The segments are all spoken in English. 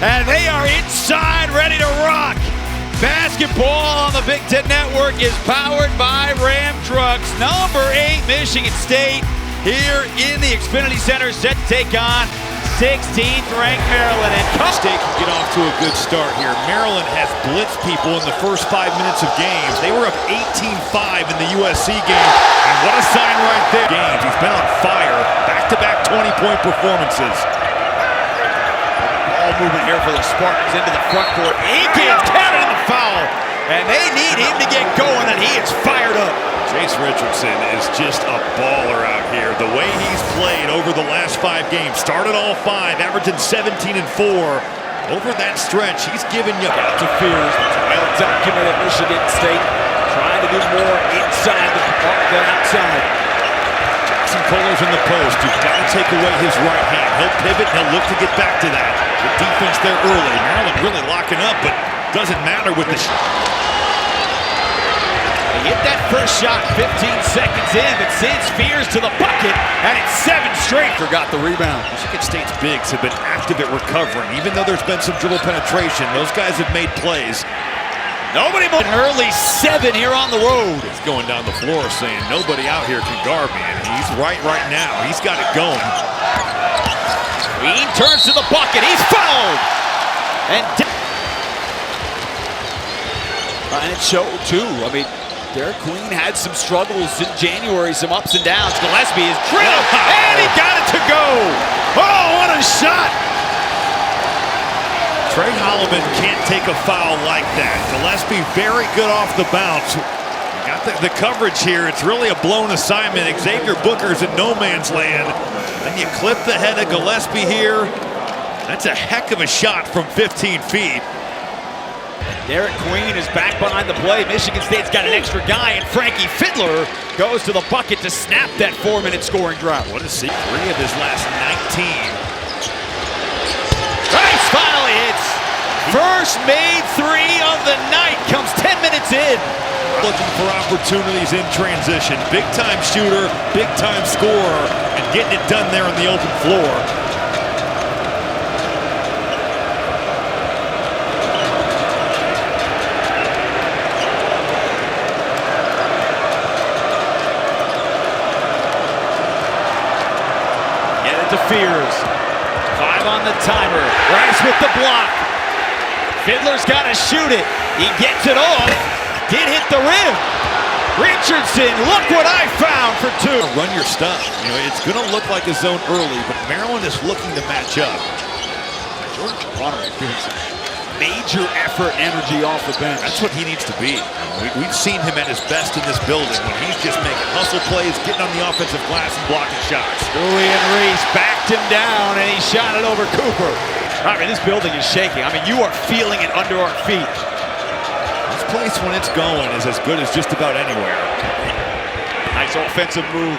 and they are inside, ready to rock. Basketball on the Big Ten Network is powered by Ram Trucks. Number 8, Michigan State, here in the Xfinity Center, set to take on 16th ranked Maryland. And State can get off to a good start here. Maryland has blitzed people in the first 5 minutes of games. They were up 18-5 in the USC game. And what a sign right there. Games. He's been on fire. Back-to-back 20-point performances. Ball movement here for the Spartans into the front court. Aikens counted in the foul. And they need him to get going, and he is fired up. Jace Richardson is just a baller out here. The way he's played over the last 5 games, started all 5, averaging 17 and 4. Over that stretch, he's given you out to Fears. Well-documented Michigan State trying to do more inside than outside. Jackson Kohler's in the post. You've got to take away his right hand. He'll pivot, he'll look to get back to that. The defense there early. Maryland really locking up, but doesn't matter with the Hit that first shot 15 seconds in, but sends Fears to the bucket, and it's 7 straight. Forgot the rebound. Michigan State's bigs have been active at recovering. Even though there's been some dribble penetration, those guys have made plays. Nobody but an early 7 here on the road. He's going down the floor saying nobody out here can guard me, and he's right now. He's got it going. Queen turns to the bucket. He's fouled. And it showed too. I mean, Derek Queen had some struggles in January, some ups and downs. Gillespie is drilled, and he got it to go. Oh, what a shot! Trey Holloman can't take a foul like that. Gillespie very good off the bounce. Got the coverage here. It's really a blown assignment. Xavier Booker's in no man's land. Then you clip the head of Gillespie here. That's a heck of a shot from 15 feet. Derek Queen is back behind the play. Michigan State's got an extra guy, and Frankie Fiddler goes to the bucket to snap that 4-minute scoring drought. What a see. 3 of his last 19. Nice foul hits. First made 3 of the night comes 10 minutes in. Looking for opportunities in transition. Big-time shooter, big-time scorer, and getting it done there on the open floor. To Fears. 5 on the timer. Rice with the block. Fiddler's got to shoot it. He gets it off. Did hit the rim. Richardson, look what I found for 2. Run your stuff. You know, it's going to look like a zone early, but Maryland is looking to match up. George Bonner doing some major effort and energy off the bench. That's what he needs to be. We've seen him at his best in this building when he's just making hustle plays, getting on the offensive glass and blocking shots. Julian Reese backed him down and he shot it over Cooper. I mean, this building is shaking. I mean, you are feeling it under our feet. This place, when it's going, is as good as just about anywhere. Nice offensive move.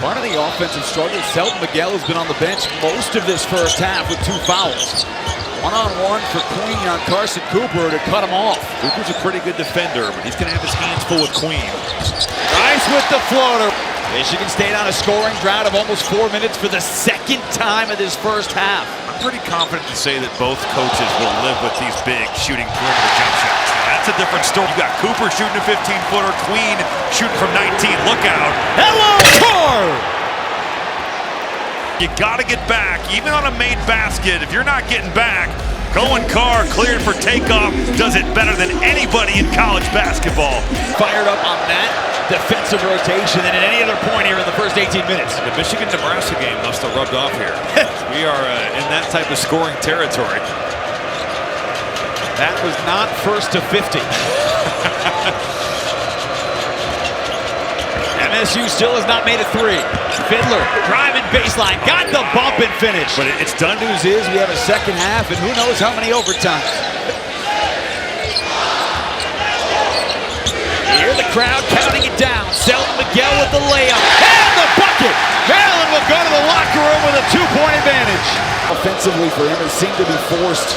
Part of the offensive struggle, Selton Miguel has been on the bench most of this first half with 2 fouls. One-on-one for Queen on Carson Cooper to cut him off. Cooper's a pretty good defender, but he's going to have his hands full with Queen. Rice with the floater. Michigan State on a scoring drought of almost 4 minutes for the 2nd time of this first half. I'm pretty confident to say that both coaches will live with these big shooting perimeter jump shots. Now, that's a different story. You got Cooper shooting a 15-footer, Queen shooting from 19. Look out. Hello, Carr! You got to get back, even on a made basket. If you're not getting back, Cohen Carr cleared for takeoff, does it better than anybody in college basketball. Fired up on that defensive rotation than at any other point here in the first 18 minutes. The Michigan-Nebraska game must have rubbed off here. We are in that type of scoring territory. That was not first to 50. MSU still has not made a 3. Fiddler driving baseline, got the bump and finish. But it's done. News is we have a second half and who knows how many overtimes. Hear the crowd counting it down. Selton Miguel with the layup and the bucket. Maryland will go to the locker room with a 2-point advantage. Offensively for him, it seemed to be forced.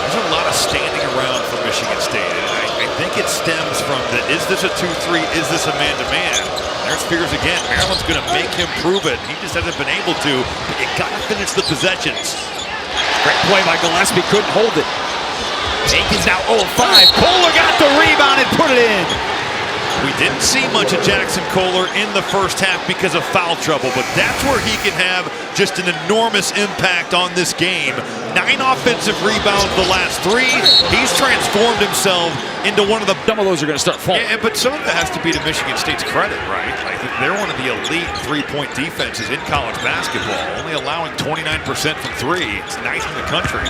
There's a lot of standing around for Michigan State. And I think it stems from the, is this a 2-3, is this a man-to-man? There's Spears again. Maryland's going to make him prove it. He just hasn't been able to, but you got to finish the possessions. Great play by Gillespie, couldn't hold it. Jenkins now 0-5. Kohler got the rebound and put it in. We didn't see much of Jackson Kohler in the first half because of foul trouble, but that's where he can have just an enormous impact on this game. 9 offensive rebounds the last 3. He's transformed himself into one of the... Some of those are going to start falling. Yeah, but some of that has to be to Michigan State's credit, right? Like, they're one of the elite three-point defenses in college basketball, only allowing 29% from 3. It's ninth in the country.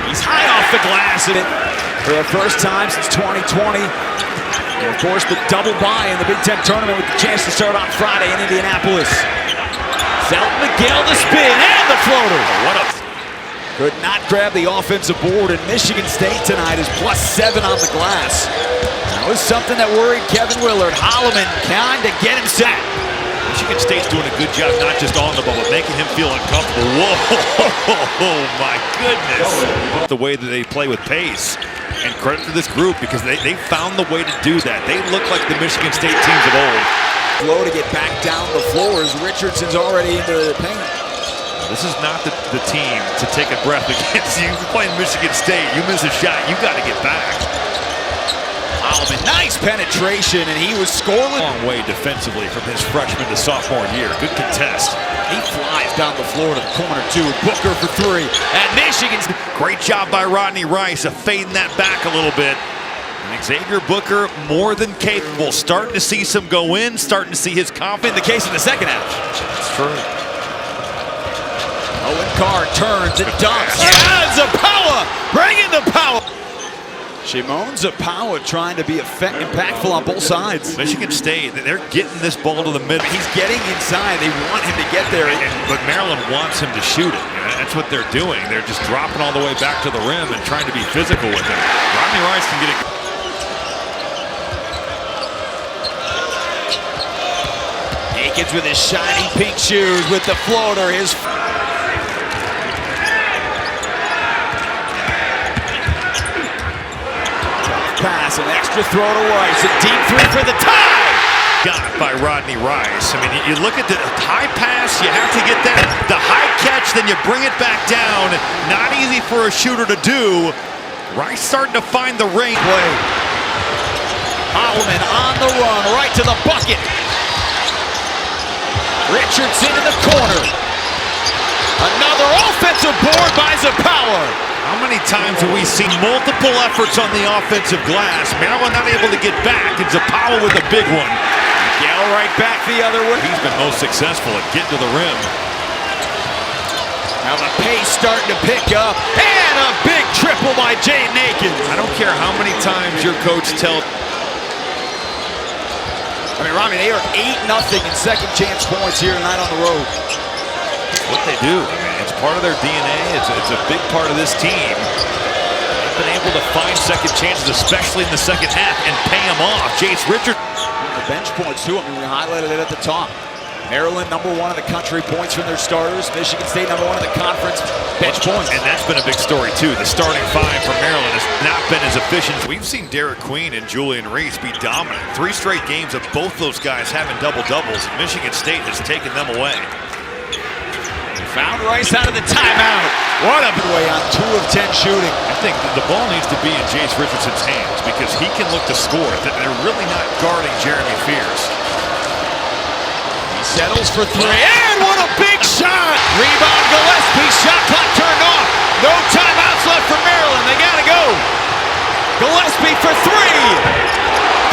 He's high off the glass for the first time since 2020. And of course, the double bye in the Big Ten tournament with the chance to start on Friday in Indianapolis. Zelton Miguel the spin and the floater. What a... Could not grab the offensive board, and Michigan State tonight is +7 on the glass. That was something that worried Kevin Willard. Holloman kind of get him set. Michigan State's doing a good job, not just on the ball, but making him feel uncomfortable. Whoa, oh my goodness. The way that they play with pace. And credit to this group because they found the way to do that. They look like the Michigan State teams of old. Slow to get back down the floor as Richardson's already into the paint. This is not the team to take a breath against. You playing Michigan State, you miss a shot, you got to get back. Holloman, nice penetration, and he was scoreless. Long way defensively from his freshman to sophomore year. Good contest. He flies down the floor to the corner, too. Booker for 3. And Michigan's... Great job by Rodney Rice of fading that back a little bit. And Xavier Booker, more than capable. Starting to see some go in, starting to see his confidence. In the case of the second half. That's true. Owen Carr turns and dunks. Yeah, Zapawa bringing the power. Shimon Zapawa trying to be impactful on both sides. Michigan State, they're getting this ball to the middle. He's getting inside. They want him to get there. But Maryland wants him to shoot it. That's what they're doing. They're just dropping all the way back to the rim and trying to be physical with him. Rodney Rice can get it. Jenkins with his shiny pink shoes with the floater. His pass, an extra throw to Rice, a deep 3 for the tie. Got by Rodney Rice. I mean, you look at the high pass, you have to get that. The high catch, then you bring it back down. Not easy for a shooter to do. Rice starting to find the range. Play. Holloman on the run, right to the bucket. Richardson in the corner. Another offensive board by Zapawa. How many times have we seen multiple efforts on the offensive glass? Maryland not able to get back, and Zapawa with a big one. Miguel right back the other way. He's been most successful at getting to the rim. Now the pace starting to pick up, and a big triple by Jaden Akins. I don't care how many times your coach tells. I mean, Rami, they are 8-0 in second chance points here tonight on the road. It's what they do. I mean, it's part of their DNA. It's a big part of this team. They've been able to find second chances, especially in the second half, and pay them off. Jace Richard. The bench points, too. I mean, we highlighted it at the top. Maryland, #1 in the country, points from their starters. Michigan State, #1 in the conference, bench points. And that's been a big story, too. The starting 5 for Maryland has not been as efficient. We've seen Derek Queen and Julian Reese be dominant. 3 straight games of both those guys having double-doubles. Michigan State has taken them away. Found Rice out of the timeout. What a way on 2 of 10 shooting. I think the ball needs to be in Jace Richardson's hands because he can look to score. They're really not guarding Jeremy Fears. He settles for 3, and what a big shot! Rebound Gillespie, shot clock turned off. No timeouts left for Maryland. They gotta go. Gillespie for 3.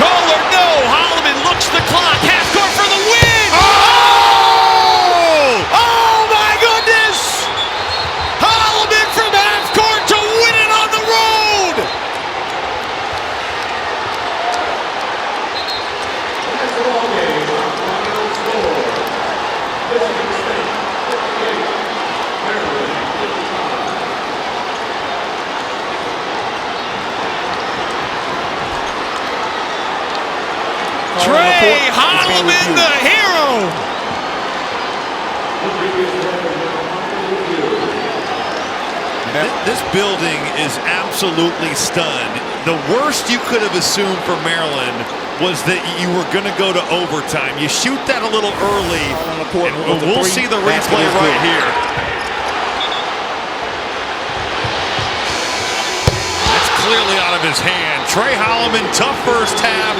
Kohler, no. Holloman looks the clock. Half court for the win. Oh! Trey Holloman, the hero. This building is absolutely stunned. The worst you could have assumed for Maryland was that you were going to go to overtime. You shoot that a little early, and we'll see the replay right here. That's clearly out of his hand. Trey Holloman, tough first half.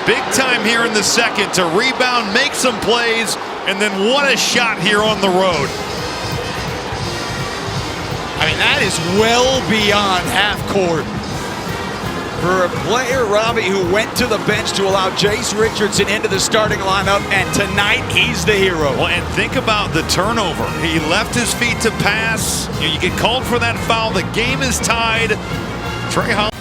Big time here in the second to rebound, make some plays, and then what a shot here on the road. I mean, that is well beyond half court for a player, Robbie, who went to the bench to allow Jace Richardson into the starting lineup, and tonight he's the hero. Well, and think about the turnover. He left his feet to pass. You get called for that foul. The game is tied. Trey Holloman.